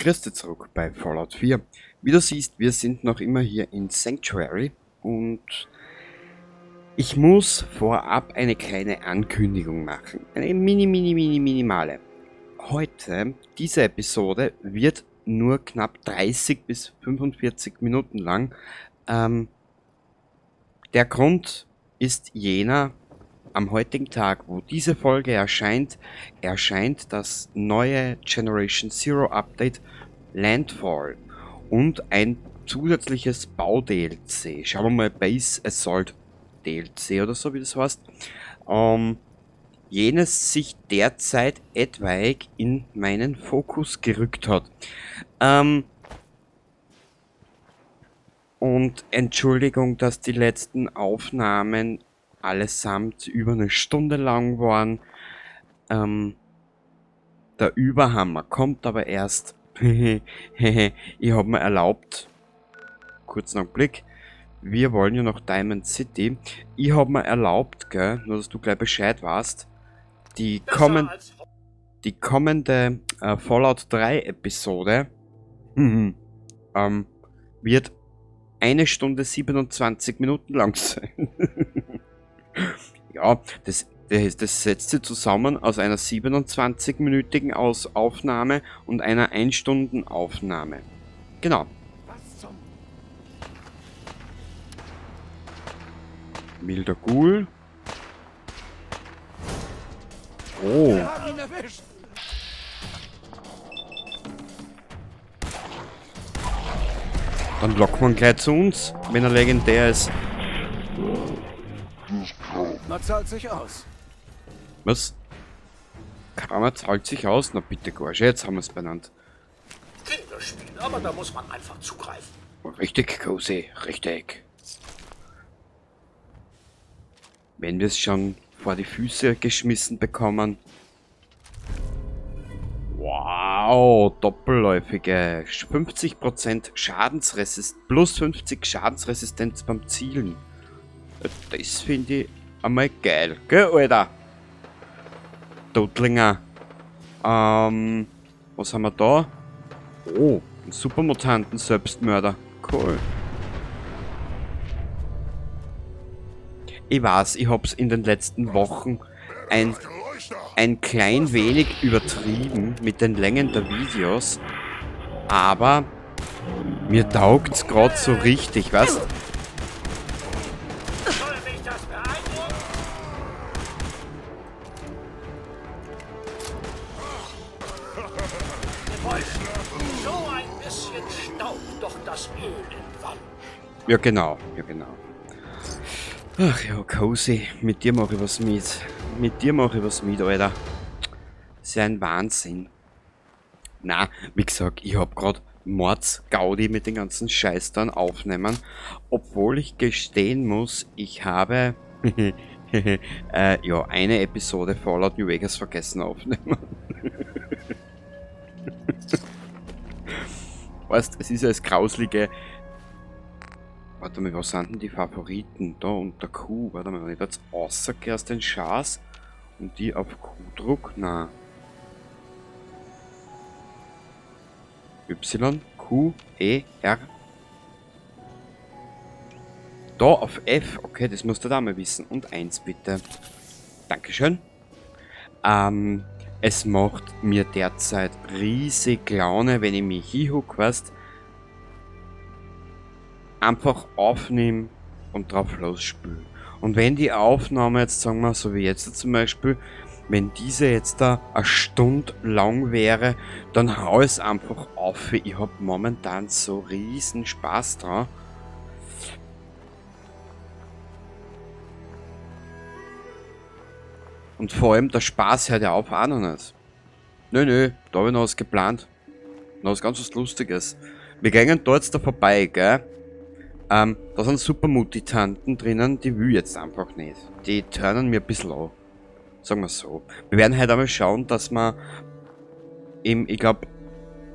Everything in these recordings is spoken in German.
Grüß dich zurück bei Fallout 4. Wie du siehst, wir sind noch immer hier in Sanctuary und ich muss vorab eine kleine Ankündigung machen. Eine minimale. Heute, diese Episode, wird nur knapp 30 bis 45 Minuten lang. Der Grund ist jener: am heutigen Tag, wo diese Folge erscheint das neue Generation Zero Update Landfall und ein zusätzliches Bau-DLC. Schauen wir mal, Base Assault DLC oder so, wie das heißt. Jenes sich derzeit etwaig in meinen Fokus gerückt hat. Und Entschuldigung, dass die letzten Aufnahmen allesamt über eine Stunde lang waren. Der Überhammer kommt aber erst. Ich habe mir erlaubt, kurzen Augenblick, wir wollen ja noch Diamond City. Ich habe mir erlaubt, gell, nur dass du gleich Bescheid weißt, die kommende Fallout 3 Episode wird 1 Stunde 27 Minuten lang sein. Ja, das setzt sich zusammen aus einer 27-minütigen Aufnahme und einer 1-Stunden-Aufnahme. Genau. Wilder Ghoul. Oh. Dann locken wir ihn gleich zu uns, wenn er legendär ist. Man zahlt sich aus. Was? Karma zahlt sich aus? Na bitte, Gorsch, jetzt haben wir es benannt. Kinderspiel, aber da muss man einfach zugreifen. Richtig, Cozy, richtig. Wenn wir es schon vor die Füße geschmissen bekommen. Wow, doppelläufige 50% Schadensresistenz plus 50 Schadensresistenz beim Zielen. Das finde ich einmal geil, gell, Alter? Totlinger. Was haben wir da? Oh, ein Supermutanten-Selbstmörder. Cool. Ich weiß, ich hab's in den letzten Wochen ein klein wenig übertrieben mit den Längen der Videos, aber mir taugt's grad so richtig, weißt? Soll mich das beeindrucken? Wolf, so ein bisschen staubt doch das Öl im Wald. Ja genau, ja genau. Ach ja, Cozy, mit dir mache ich was mit. Mit dir mache ich was mit, Alter. Das ist ja ein Wahnsinn. Na, wie gesagt, ich hab grad Mordsgaudi mit den ganzen Scheiß dann aufnehmen. Obwohl ich gestehen muss, ich habe ja, eine Episode Fallout New Vegas vergessen aufnehmen. Weißt, es ist ja das grauslige. Warte mal, was sind denn die Favoriten? Da unter Q. Warte mal, wenn ich da jetzt rausgehe aus den Schars und die auf Q druck. Na. Y, Q, E, R. Da auf F. Okay, das musst du da mal wissen. Und 1 bitte. Dankeschön. Es macht mir derzeit riesig Laune, wenn ich mich hinhuck, weißt, einfach aufnehmen und drauf losspülen. Und wenn die Aufnahme jetzt, sagen wir so wie jetzt zum Beispiel, wenn diese jetzt da eine Stunde lang wäre, dann hau es einfach auf. Ich hab momentan so riesen Spaß dran. Und vor allem der Spaß hört ja auf auch noch nicht. Nö, da habe ich noch was geplant. Noch was ganz was Lustiges. Wir gehen da jetzt da vorbei, gell? Da sind Supermutanten drinnen, die will ich jetzt einfach nicht. Die turnen mir ein bisschen an. Sagen wir so. Wir werden heute einmal schauen, dass wir im, ich glaube,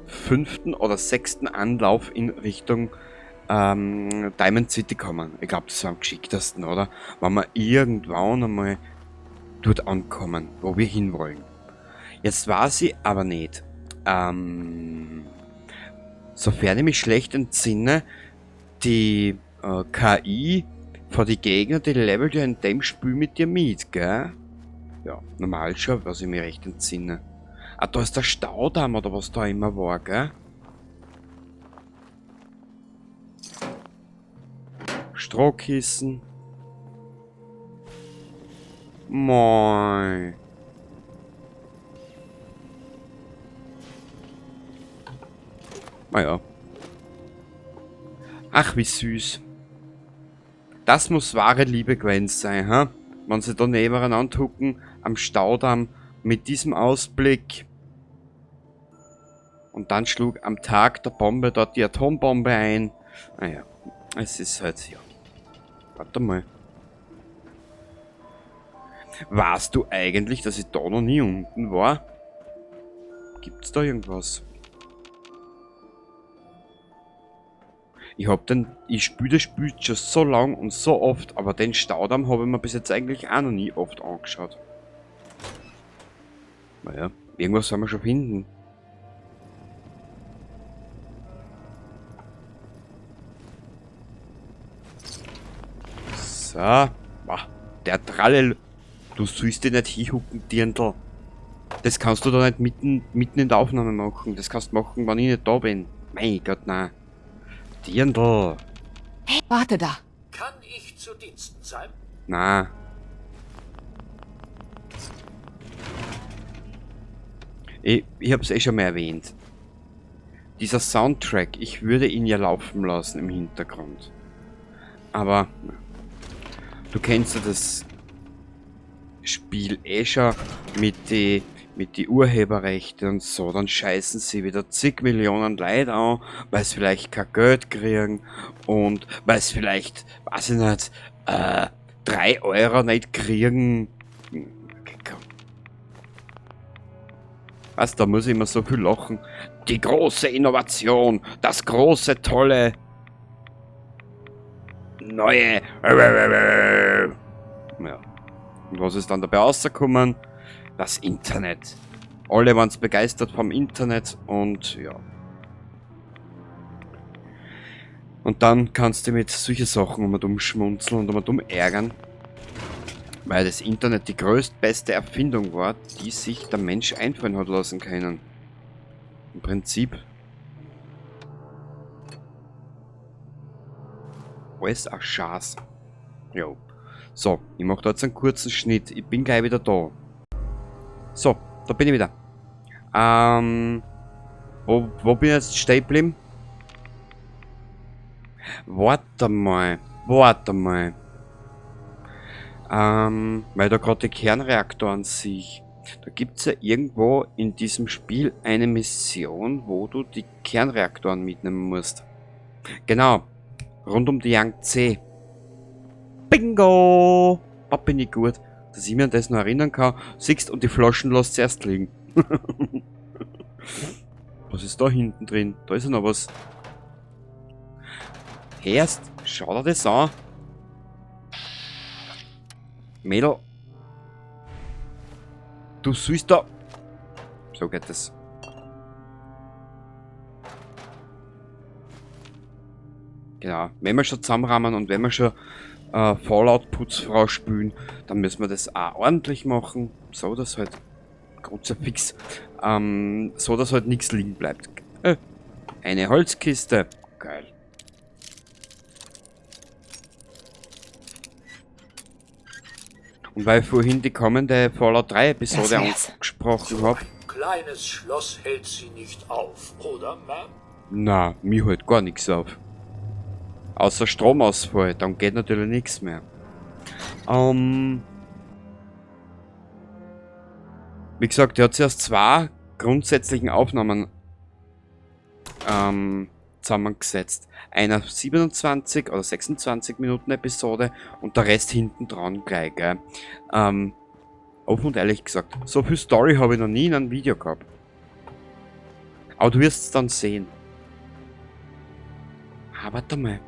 5. oder 6. Anlauf in Richtung Diamond City kommen. Ich glaube, das ist am geschicktesten, oder? Wenn wir irgendwann einmal dort ankommen, wo wir hinwollen. Jetzt weiß ich aber nicht. sofern ich mich schlecht entsinne, die KI von die Gegner, die levelt ja in dem Spiel mit dir mit, gell? Ja, normal schon, was ich mir recht entsinne. Ah, da ist der Staudamm oder was da immer war, gell? Strohkissen. Moin. Naja. Ach, wie süß. Das muss wahre Liebe gewesen sein, ha? Wenn sie da nebeneinander hucken am Staudamm mit diesem Ausblick. Und dann schlug am Tag der Bombe dort die Atombombe ein. Naja, es ist halt, ja. Warte mal. Weißt du eigentlich, dass ich da noch nie unten war? Gibt's da irgendwas? Ich spiele das Spiel schon so lang und so oft, aber den Staudamm habe ich mir bis jetzt eigentlich auch noch nie oft angeschaut. Naja, irgendwas soll man schon finden. So, der Tralle. Du sollst dich nicht hinhucken, Dirndl. Das kannst du da nicht mitten in der Aufnahme machen. Das kannst du machen, wenn ich nicht da bin. Mein Gott, nein. Dirndl. Hey, warte da. Kann ich zu Diensten sein? Na. Ich hab's eh schon mal erwähnt. Dieser Soundtrack, ich würde ihn ja laufen lassen im Hintergrund. Aber du kennst ja das Spiel eh schon mit die Urheberrechte und so, dann scheißen sie wieder zig Millionen Leute an, weil sie vielleicht kein Geld kriegen und weil sie vielleicht, weiß ich nicht, 3 Euro nicht kriegen. Was, da muss ich immer so viel lachen. Die große Innovation, das große, tolle, neue. Ja. Und was ist dann dabei rausgekommen? Das Internet. Alle waren begeistert vom Internet und ja. Und dann kannst du mit solchen Sachen um und um schmunzeln und um und um ärgern. Weil das Internet die größtbeste Erfindung war, die sich der Mensch einfallen hat lassen können. Im Prinzip. Alles ein Schatz. Jo. So, ich mache da jetzt einen kurzen Schnitt. Ich bin gleich wieder da. So, da bin ich wieder. Wo bin ich jetzt stehen geblieben? Warte mal. Weil da gerade die Kernreaktoren sich. Da gibt es ja irgendwo in diesem Spiel eine Mission, wo du die Kernreaktoren mitnehmen musst. Genau. Rund um die Yangtze. Bingo! Da bin ich gut. Dass ich mir an das noch erinnern kann. Siehst und die Flaschen lässt zuerst liegen. Was ist da hinten drin? Da ist ja noch was. Erst, schau dir das an. Mädel. Du sollst da. So geht das. Genau. Wenn wir schon zusammenrahmen und wenn wir schon Fallout-Putzfrau spielen, dann müssen wir das auch ordentlich machen. So, dass halt fix. So, dass halt nichts liegen bleibt. Eine Holzkiste. Geil. Und weil ich vorhin die kommende Fallout 3 Episode angesprochen habe. Ein kleines Schloss hält sie nicht auf, oder, Ma'am? Na, mir halt gar nichts auf. Außer Stromausfall, dann geht natürlich nichts mehr. Wie gesagt, er hat sich aus 2 grundsätzlichen Aufnahmen zusammengesetzt. Einer 27 oder 26 Minuten Episode und der Rest hinten dran gleich, gell. Offen und ehrlich gesagt, so viel Story habe ich noch nie in einem Video gehabt. Aber du wirst es dann sehen. Ah, warte mal.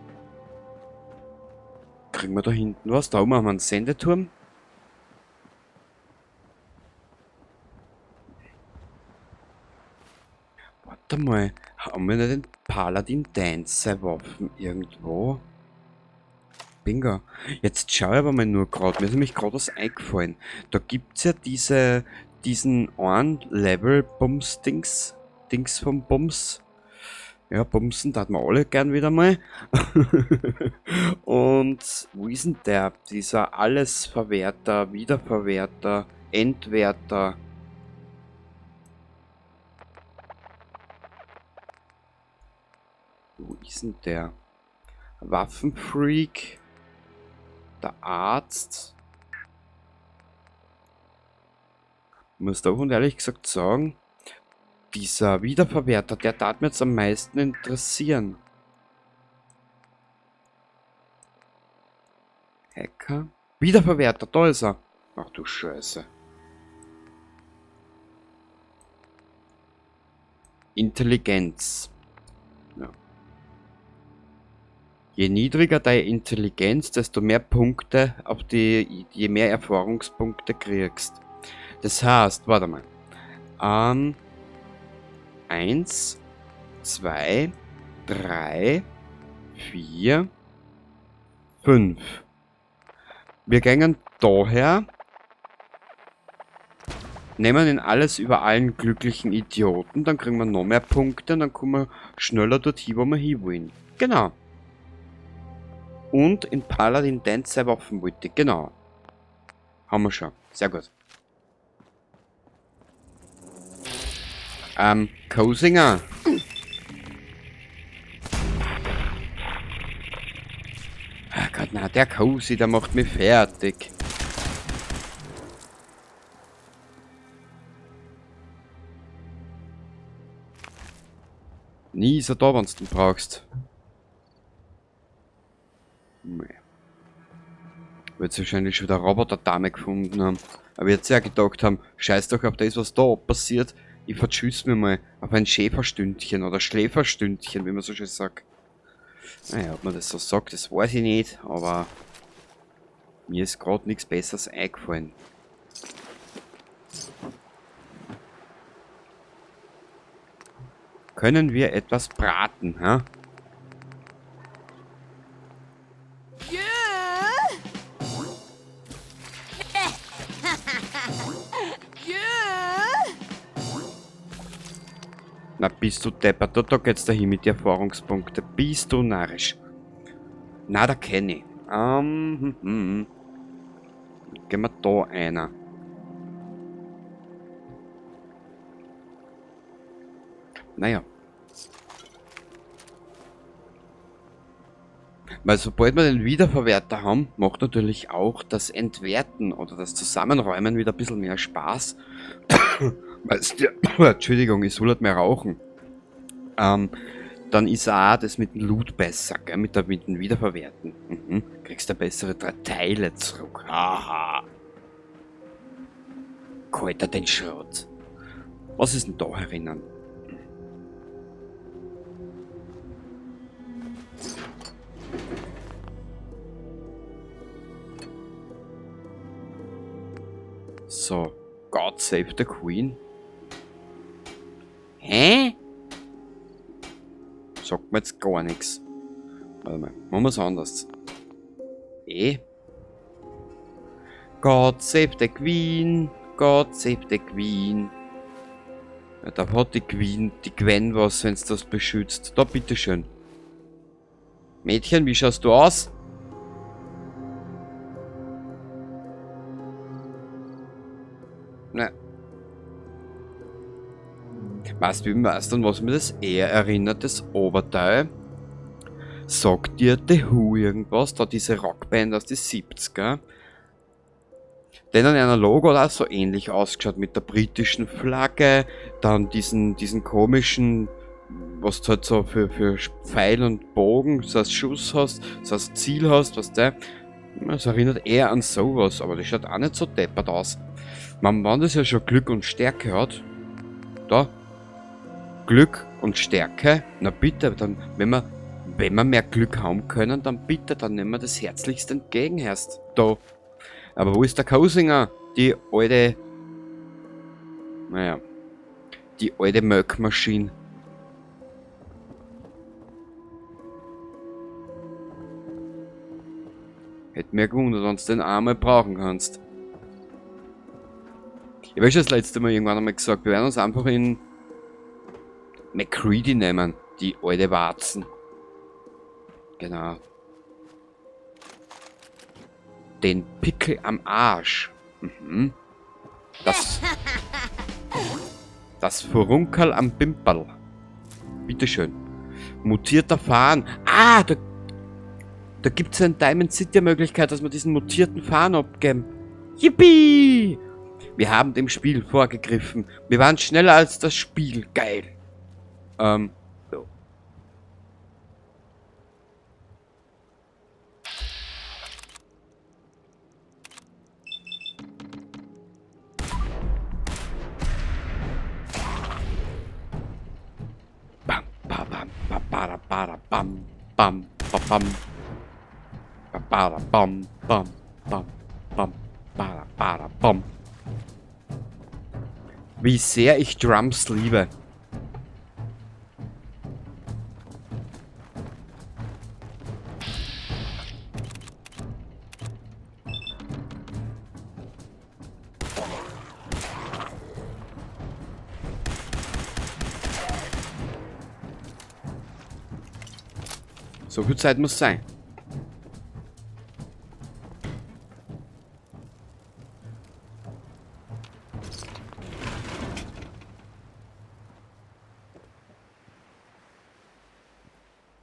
Kriegen wir da hinten was? Da oben haben wir einen Sendeturm. Warte mal. Haben wir nicht den Paladin Dance Waffen irgendwo? Bingo. Jetzt schaue ich aber mal nur gerade. Mir ist nämlich gerade was eingefallen. Da gibt es ja diesen einen Level-Bums-Dings. Dings vom Bums. Ja, Bumsen tat wir alle gern wieder mal. Und wo ist denn der? Dieser Allesverwerter, Wiederverwerter, Entwerter. Wo ist denn der? Waffenfreak. Der Arzt. Ich muss da und ehrlich gesagt sagen, dieser Wiederverwerter, der tat mir jetzt am meisten interessieren. Hacker? Wiederverwerter, da ist er. Ach du Scheiße. Intelligenz. Ja. Je niedriger deine Intelligenz, desto mehr Punkte auf je mehr Erfahrungspunkte kriegst. Das heißt, warte mal. 1, 2, 3, 4, 5. Wir gehen daher, nehmen in alles über allen glücklichen Idioten, dann kriegen wir noch mehr Punkte und dann kommen wir schneller dorthin, wo wir hinwollen. Genau. Und in Paladin Dance Waffen wollte ich. Genau. Haben wir schon. Sehr gut. Cosinger. Ah Gott, na, der Cosi, der macht mich fertig. Nie ist er da, wenn du ihn brauchst. Nee. Wird wahrscheinlich schon wieder Roboter-Dame gefunden haben. Aber jetzt ja gedacht haben, scheiß doch auf das, was da passiert. Ich verschüsse mir mal auf ein Schäferstündchen oder Schläferstündchen, wie man so schön sagt. Naja, ob man das so sagt, das weiß ich nicht, aber mir ist gerade nichts Besseres eingefallen. Können wir etwas braten, ha? Na, bist du deppert, da geht's dahin mit den Erfahrungspunkten. Bist du narrisch? Na, da kenne ich. Gehen wir da einer. Naja. Weil sobald wir den Wiederverwerter haben, macht natürlich auch das Entwerten oder das Zusammenräumen wieder ein bisschen mehr Spaß. Weißt du, Entschuldigung, ich soll nicht mehr rauchen. Dann ist auch das mit dem Loot besser, gell? Mit dem Wiederverwerten. Kriegst du bessere 3 Teile zurück. Haha. Kalter den Schrott. Was ist denn da herinnen? So, God save the Queen. Hä? Sagt mir jetzt gar nichts. Warte mal, machen wir es anders. God save the Queen. God save the Queen. Ja, da hat die Gwen was, wenn es das beschützt. Da, bitteschön. Mädchen, wie schaust du aus? Na. Weißt du, an was mir das eher erinnert, das Oberteil? Sagt dir The Who irgendwas? Da diese Rockband aus den 70er. Denen ein Logo da so ähnlich ausgeschaut mit der britischen Flagge, dann diesen komischen, was du halt so für Pfeil und Bogen, so als Schuss hast, so als Ziel hast, was der. Das erinnert eher an sowas, aber das schaut auch nicht so deppert aus. Man, wenn das ja schon Glück und Stärke hat, da, Glück und Stärke, na bitte, dann, wenn wir mehr Glück haben können, dann bitte, dann nehmen wir das herzlichst entgegen erst. Da. Aber wo ist der Cosinger? Die alte, naja, die alte Melkmaschine. Mehr gewundert, wenn du den einmal brauchen kannst. Ich habe schon das letzte Mal irgendwann einmal gesagt, wir werden uns einfach in McCready nehmen, die alte Warzen. Genau. Den Pickel am Arsch. Mhm. Das Furunkel am Pimperl. Bitteschön. Mutierter Farn. Ah, da gibt es eine Diamond City Möglichkeit, dass wir diesen mutierten Farn abgeben. Yippie! Wir haben dem Spiel vorgegriffen. Wir waren schneller als das Spiel. Geil. So. Bam, bam, bam, bam, bam, bam, bam, bam, bam, bam, bam, bam, bam, bam. Wie sehr ich Drums liebe. So viel Zeit muss sein.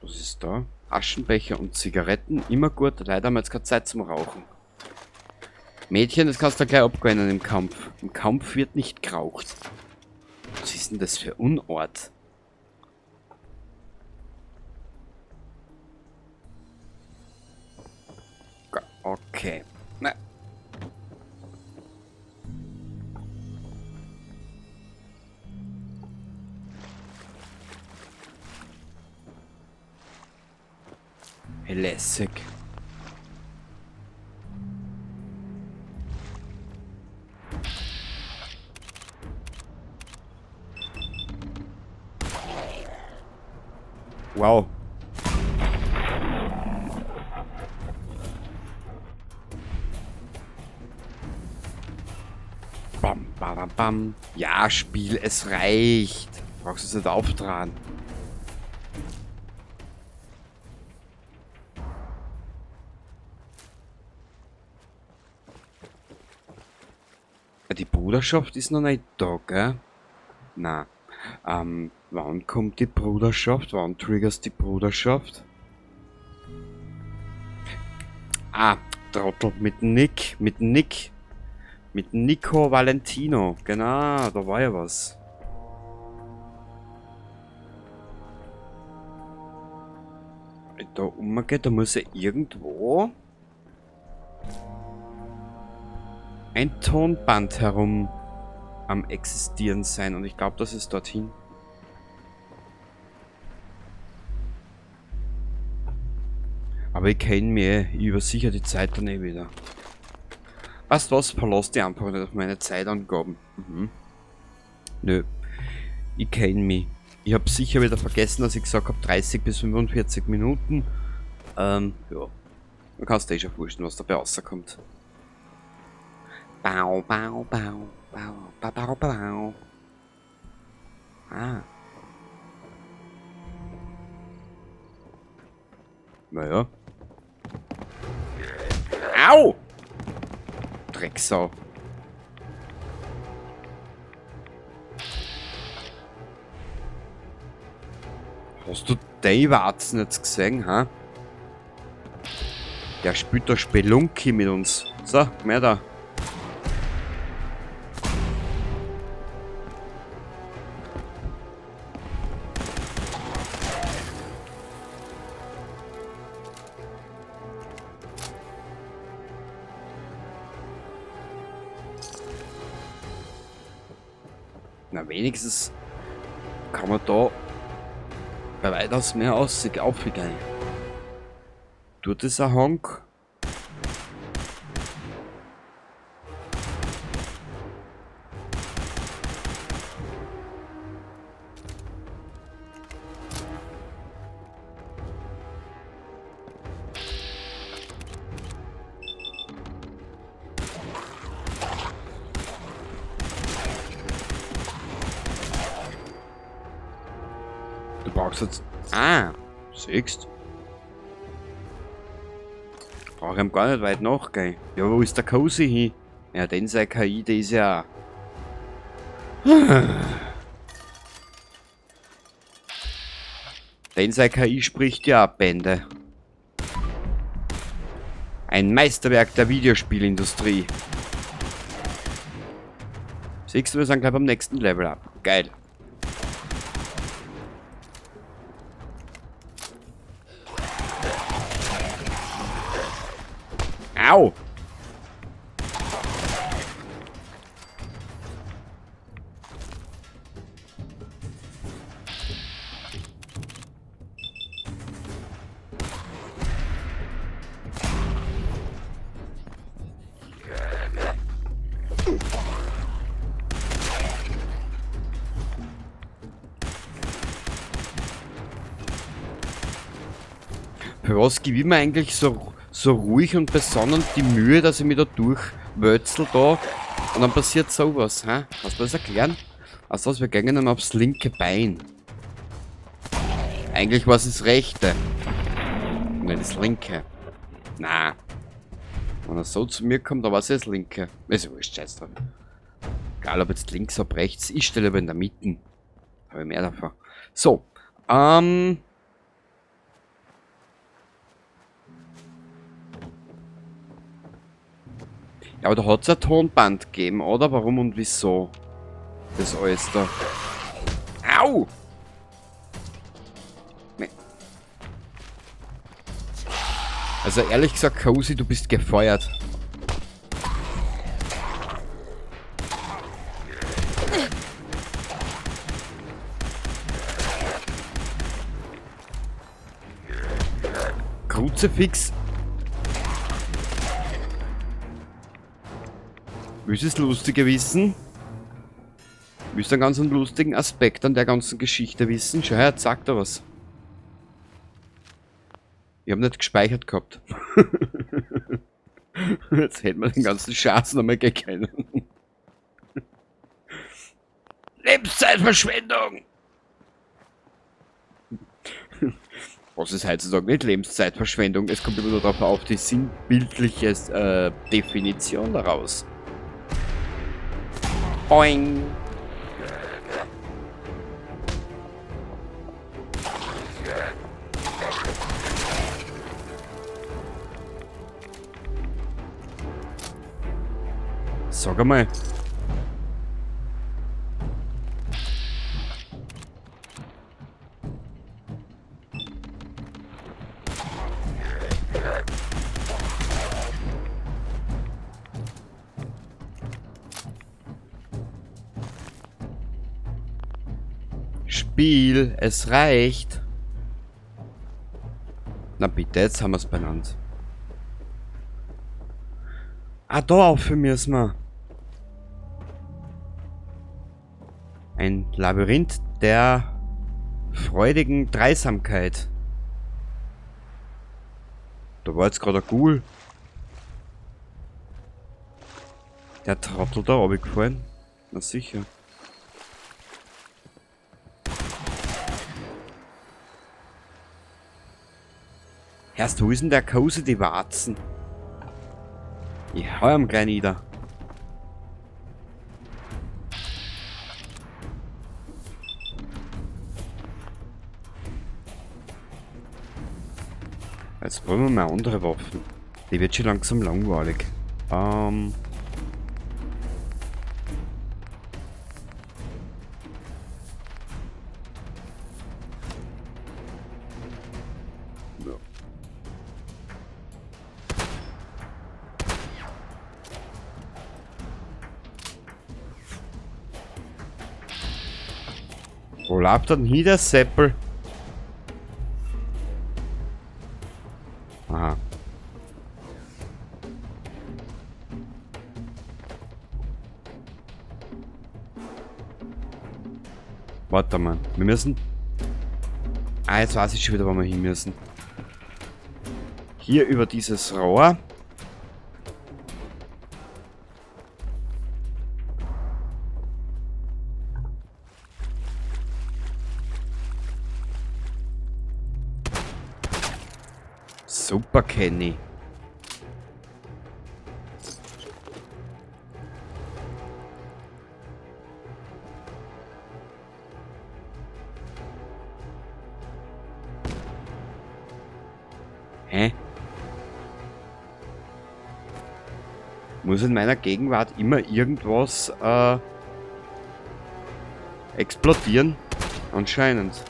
Was ist da? Aschenbecher und Zigaretten. Immer gut, leider haben wir jetzt keine Zeit zum Rauchen. Mädchen, das kannst du gleich abgewöhnen im Kampf. Im Kampf wird nicht geraucht. Was ist denn das für Unort? Okay. Na. Lässig. Wow. Bam, bam, bam, bam. Ja, Spiel, es reicht. Brauchst du es nicht auftragen. Die Bruderschaft ist noch nicht da, gell? Na. Wann kommt die Bruderschaft? Wann triggerst die Bruderschaft? Ah, Trottel mit Nick. Mit Nico Valentino. Genau, da war ja was. Da umgeht, da muss ja irgendwo ein Tonband herum am Existieren sein. Und ich glaube, das ist dorthin. Aber ich kenne mich, ich übersichere die Zeit dann eh wieder. Weißt du was? Verlass die einfach nicht auf meine Zeitangaben. Mhm. Nö. Ich kenne mich. Ich habe sicher wieder vergessen, dass ich gesagt habe 30 bis 45 Minuten. Ja. Du kannst eh schon vorstellen, was dabei rauskommt. Bau, bau, bau, bau, bau, bau, bau. Ah. Naja. Au! Drecksau. Hast du die Warzen jetzt gesehen, ha? Der spielt da Spelunky mit uns. So, mehr da. Na, wenigstens kann man da bei weitaus mehr aufgehen. Tut es ein Honk? Du brauchst jetzt... Ah, siehst. Brauch ihm gar nicht weit nachgehen. Ja, wo ist der Cozy hin? Ja, den sei KI, der ist ja... Den sei KI spricht ja ab, Bände. Ein Meisterwerk der Videospielindustrie. Siehst du, wir sind gleich beim nächsten Level ab. Geil. Au! Für was gebe ich mir eigentlich so ruhig und besonnen die Mühe, dass ich mich da durchwölzel da und dann passiert sowas, hä? Kannst du das erklären? Also wir gehen dann aufs linke Bein. Eigentlich war es das rechte. Nicht das linke. Na. Wenn er so zu mir kommt, dann war es das linke. Ist wurscht, scheiß drauf. Egal ob jetzt links oder rechts, ich stelle aber in der Mitte. Habe ich mehr davon. So, ja, aber da hat es ein Tonband gegeben, oder? Warum und wieso? Das alles da. Au! Nee. Also ehrlich gesagt, Cozy, du bist gefeuert. Kruzifix. Willst du das Lustige wissen? Willst du einen ganz lustigen Aspekt an der ganzen Geschichte wissen? Schau her, sag da was. Ich habe nicht gespeichert gehabt. Jetzt hätten wir den ganzen Schatz nochmal gekennen. Lebenszeitverschwendung! Was ist heutzutage nicht Lebenszeitverschwendung? Es kommt immer nur darauf auf die sinnbildliche Definition daraus. Boing! Sag einmal. Spiel, es reicht. Na bitte, jetzt haben wir es benannt. Ah, da auf müssen wir. Ein Labyrinth der freudigen Dreisamkeit. Da war jetzt gerade ein Ghoul. Der Trottel da runtergefallen. Na sicher. Erst, wo ist denn der Cozy die Warzen? Ich hau ihm gleich nieder. Jetzt brauchen wir mal andere Waffen. Die wird schon langsam langweilig. Wo läuft denn hier der Seppel? Aha. Warte mal, wir müssen... Ah, jetzt weiß ich schon wieder, wo wir hin müssen. Hier über dieses Rohr. Super, Kenny. Hä? Muss in meiner Gegenwart immer irgendwas explodieren? Anscheinend.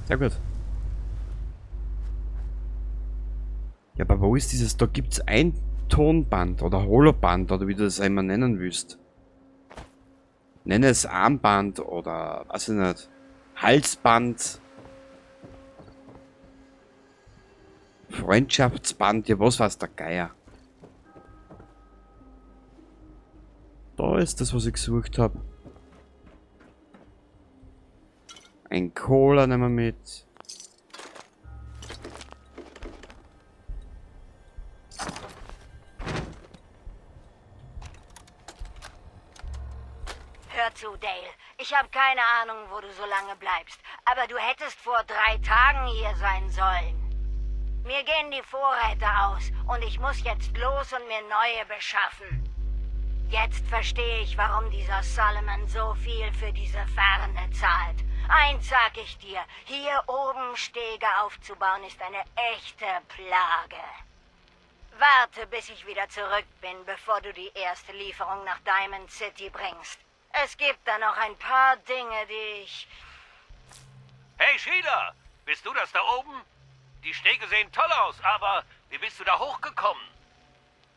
Sehr gut. Ja, aber wo ist dieses? Da gibt's ein Tonband oder Holoband oder wie du das einmal nennen willst. Nenne es Armband oder weiß ich nicht. Halsband. Freundschaftsband, ja was weiß der Geier. Da ist das, was ich gesucht habe. Ein Cola nehmen wir mit. Hör zu, Dale. Ich habe keine Ahnung, wo du so lange bleibst. Aber du hättest vor 3 Tagen hier sein sollen. Mir gehen die Vorräte aus und ich muss jetzt los und mir neue beschaffen. Jetzt verstehe ich, warum dieser Solomon so viel für diese Ferne zahlt. Eins sag ich dir, hier oben Stege aufzubauen ist eine echte Plage. Warte, bis ich wieder zurück bin, bevor du die erste Lieferung nach Diamond City bringst. Es gibt da noch ein paar Dinge, die ich... Hey Sheila, bist du das da oben? Die Stege sehen toll aus, aber wie bist du da hochgekommen?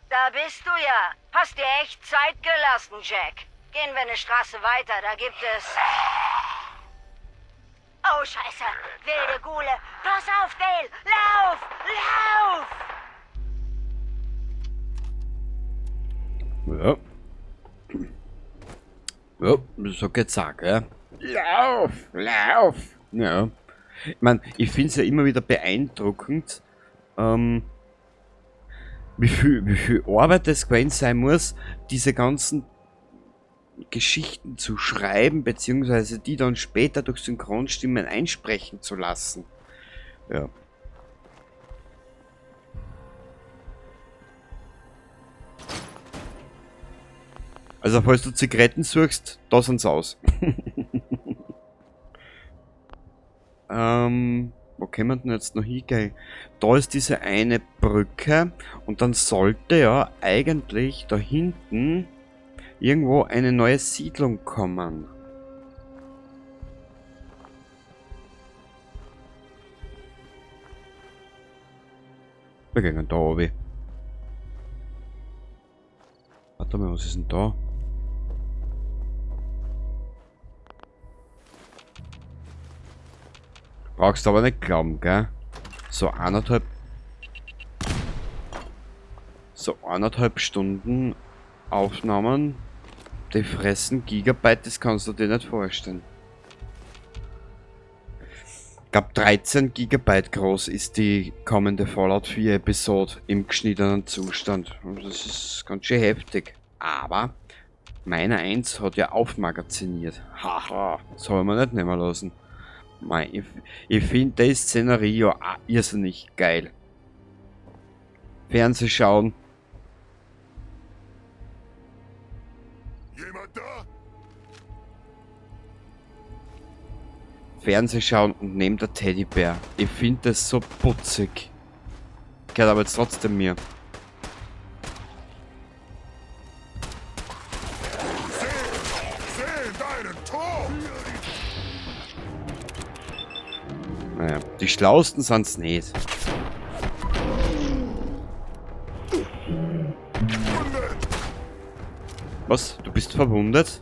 Da bist du ja. Hast dir echt Zeit gelassen, Jack. Gehen wir eine Straße weiter, da gibt es... Oh, Scheiße. Wilde Gule. Pass auf, Dale. Lauf! Lauf! Ja. Ja, so geht's auch, gell? Lauf! Lauf! Ja. Ich meine, ich finde es ja immer wieder beeindruckend, wie viel Arbeit es gewesen sein muss, diese ganzen Geschichten zu schreiben, beziehungsweise die dann später durch Synchronstimmen einsprechen zu lassen. Ja. Also falls du Zigaretten suchst, da sind's aus. Wo können wir denn jetzt noch hingehen? Da ist diese eine Brücke und dann sollte ja eigentlich da hinten irgendwo eine neue Siedlung kommen. Wir gehen da oben. Warte mal, was ist denn da? Brauchst aber nicht glauben, gell? So anderthalb Stunden Aufnahmen, die fressen Gigabyte, das kannst du dir nicht vorstellen. Ich glaube 13 Gigabyte groß ist die kommende Fallout 4 Episode im geschnittenen Zustand. Und das ist ganz schön heftig. Aber meine 1 hat ja aufmagaziniert. Haha, das haben wir nicht nehmen lassen. Ich finde das Szenario auch irrsinnig geil. Fernseh schauen. Jemand da? Fernseh schauen und neben der Teddybär. Ich finde das so putzig. Gehört aber jetzt trotzdem mir. Seh deinen Tod! Naja, die Schlausten sind's nicht. Was? Du bist verwundet?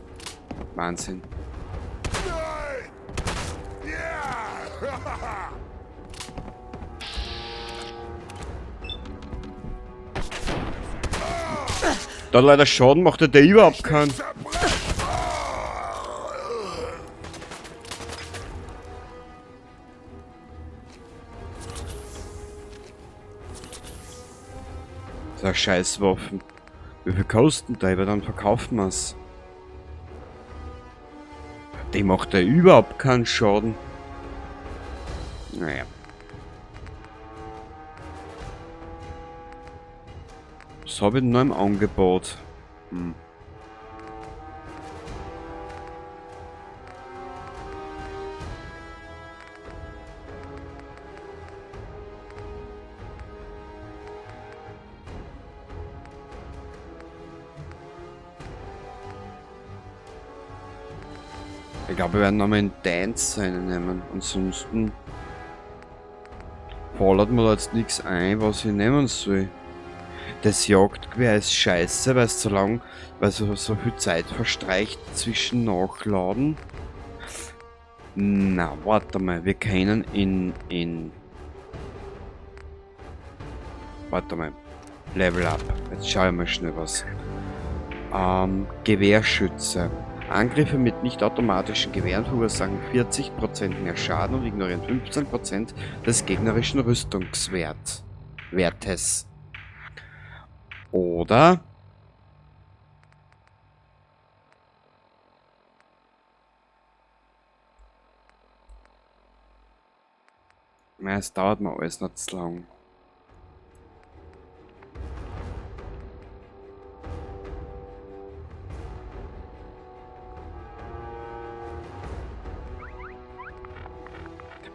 Wahnsinn. Nein! Ja! Da leider Schaden macht der überhaupt keinen. So Scheißwaffen. Wie viel kosten die? Weil dann verkaufen wir's. Die macht ja überhaupt keinen Schaden. Naja. Was habe ich denn noch im Angebot? Ich glaube, wir werden nochmal in Dance reinnehmen. Ansonsten fällt mir da jetzt nichts ein, was ich nehmen soll. Das Jagdgewehr ist scheiße, weil es so viel Zeit verstreicht zwischen Nachladen. Na, warte mal, wir können warte mal. Level up. Jetzt schaue ich mal schnell was. Gewehrschütze. Angriffe mit nicht automatischen Gewehren verursachen 40% mehr Schaden und ignorieren 15% des gegnerischen Rüstungswertes. Oder es dauert mir alles nicht zu lang.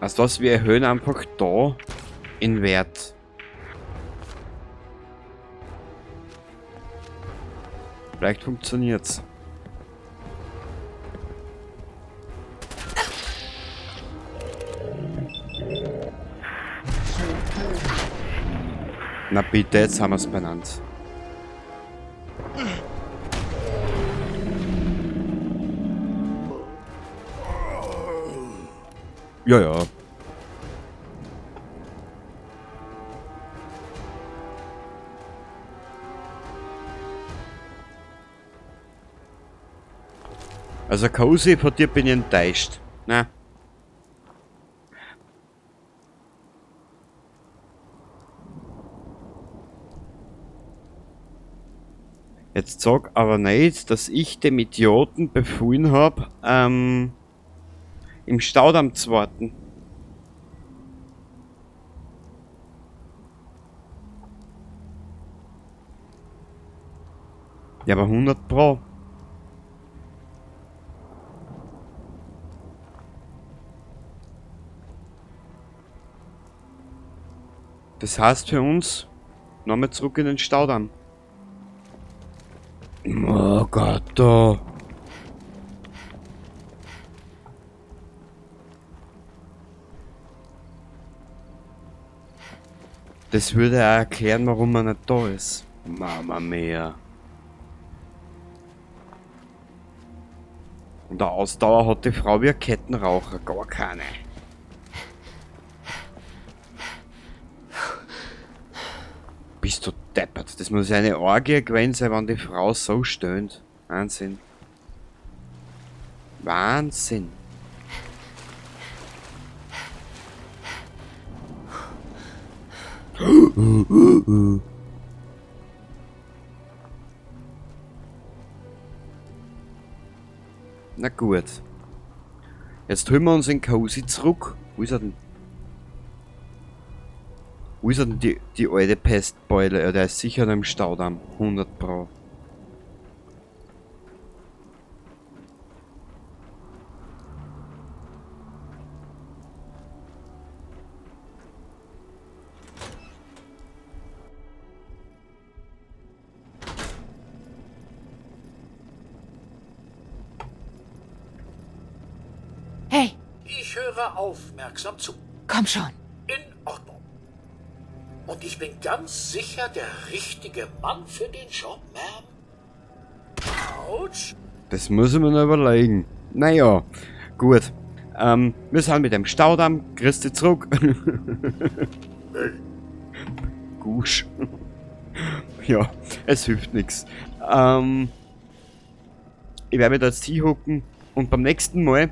Weißt du was, wir erhöhen einfach da in Wert. Vielleicht funktioniert's. Na bitte, jetzt haben wir's benannt. Ja, ja. Also Cozy, von dir bin ich enttäuscht. Na. Jetzt sag aber nicht, dass ich dem Idioten befohlen habe, im Staudamm zu warten. Ja, aber 100 Pro. Das heißt für uns, nochmal zurück in den Staudamm. Oh Gott, da. Das würde auch erklären, warum man nicht da ist. Mama mia. Und der Ausdauer hat die Frau wie ein Kettenraucher, gar keine. Bist du deppert? Das muss eine Orgie gewesen sein, wenn die Frau so stöhnt. Wahnsinn. Wahnsinn. Na gut. Jetzt holen wir uns in Cozy zurück. Wo ist er denn? Wo ist denn die alte Pestbeule? Ja, der ist sicher noch im Staudamm. 100 Pro. Hey, Ich höre aufmerksam zu. komm schon. In Ordnung. Und ich bin ganz sicher der richtige Mann für den Job, Ma'am. Autsch. Das muss ich mir noch überlegen. Naja, gut. Wir sind mit dem Staudamm. Christi zurück. Gusch. Ja, es hilft nichts. Ich werde mich da jetzt hinhocken und beim nächsten Mal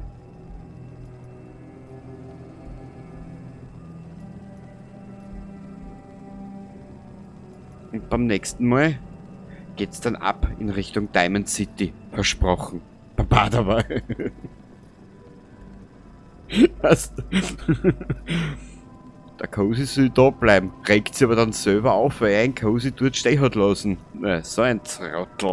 geht's dann ab in Richtung Diamond City. Versprochen. Baba dabei. Weißt du? Der Cozy soll da bleiben, regt sich aber dann selber auf, weil er einen Cozy dort stehen hat lassen. So ein Trottel.